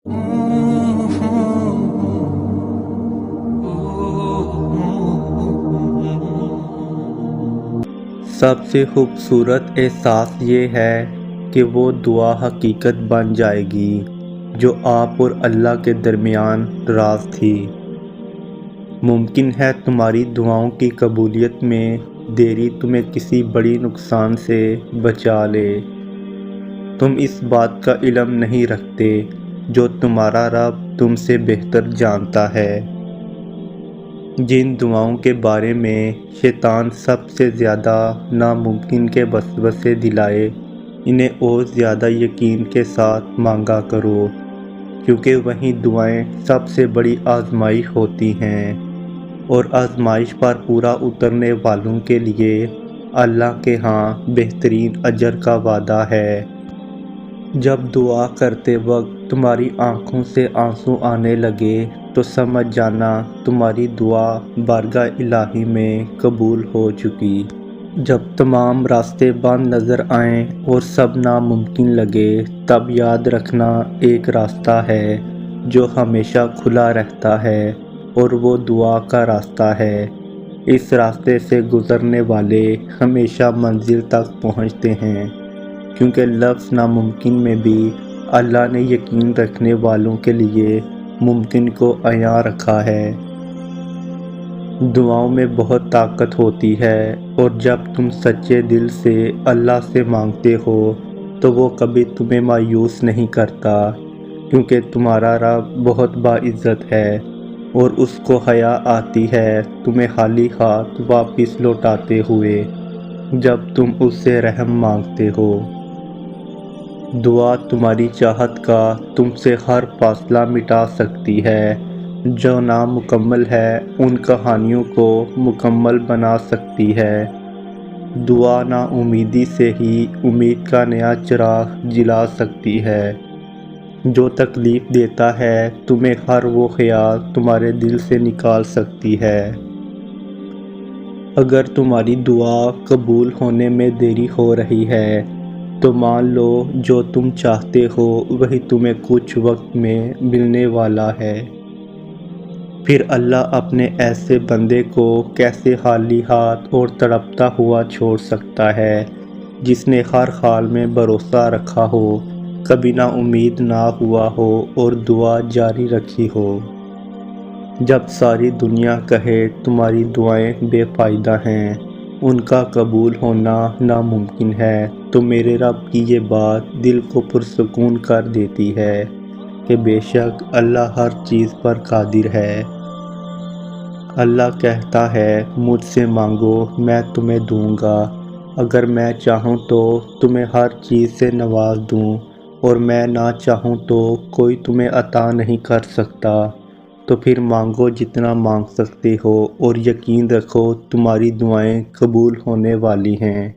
سب سے خوبصورت احساس یہ ہے کہ وہ دعا حقیقت بن جائے گی جو آپ اور اللہ کے درمیان راز تھی۔ ممکن ہے تمہاری دعاؤں کی قبولیت میں دیری تمہیں کسی بڑی نقصان سے بچا لے۔ تم اس بات کا علم نہیں رکھتے جو تمہارا رب تم سے بہتر جانتا ہے۔ جن دعاؤں کے بارے میں شیطان سب سے زیادہ ناممکن کے وسوسے دلائے، انہیں اور زیادہ یقین کے ساتھ مانگا کرو، کیونکہ وہی دعائیں سب سے بڑی آزمائش ہوتی ہیں، اور آزمائش پر پورا اترنے والوں کے لیے اللہ کے ہاں بہترین اجر کا وعدہ ہے۔ جب دعا کرتے وقت تمہاری آنکھوں سے آنسو آنے لگے تو سمجھ جانا تمہاری دعا بارگاہ الہی میں قبول ہو چکی۔ جب تمام راستے بند نظر آئیں اور سب ناممکن لگے، تب یاد رکھنا ایک راستہ ہے جو ہمیشہ کھلا رہتا ہے، اور وہ دعا کا راستہ ہے۔ اس راستے سے گزرنے والے ہمیشہ منزل تک پہنچتے ہیں، کیونکہ لفظ ناممکن میں بھی اللہ نے یقین رکھنے والوں کے لیے ممکن کو عیاں رکھا ہے۔ دعاؤں میں بہت طاقت ہوتی ہے، اور جب تم سچے دل سے اللہ سے مانگتے ہو تو وہ کبھی تمہیں مایوس نہیں کرتا، کیونکہ تمہارا رب بہت باعزت ہے، اور اس کو حیا آتی ہے تمہیں خالی ہاتھ واپس لوٹاتے ہوئے جب تم اس سے رحم مانگتے ہو۔ دعا تمہاری چاہت کا تم سے ہر فاصلہ مٹا سکتی ہے۔ جو نامکمل ہے ان کہانیوں کو مکمل بنا سکتی ہے۔ دعا نا امیدی سے ہی امید کا نیا چراغ جلا سکتی ہے۔ جو تکلیف دیتا ہے تمہیں ہر وہ خیال تمہارے دل سے نکال سکتی ہے۔ اگر تمہاری دعا قبول ہونے میں دیری ہو رہی ہے تو مان لو جو تم چاہتے ہو وہی تمہیں کچھ وقت میں ملنے والا ہے۔ پھر اللہ اپنے ایسے بندے کو کیسے خالی ہاتھ اور تڑپتا ہوا چھوڑ سکتا ہے، جس نے ہر حال میں بھروسہ رکھا ہو، کبھی نا امید نہ ہوا ہو اور دعا جاری رکھی ہو۔ جب ساری دنیا کہے تمہاری دعائیں بے فائدہ ہیں، ان کا قبول ہونا ناممکن ہے، تو میرے رب کی یہ بات دل کو پرسکون کر دیتی ہے کہ بے شک اللہ ہر چیز پر قادر ہے۔ اللہ کہتا ہے مجھ سے مانگو میں تمہیں دوں گا، اگر میں چاہوں تو تمہیں ہر چیز سے نواز دوں، اور میں نہ چاہوں تو کوئی تمہیں عطا نہیں کر سکتا۔ تو پھر مانگو جتنا مانگ سکتے ہو، اور یقین رکھو تمہاری دعائیں قبول ہونے والی ہیں۔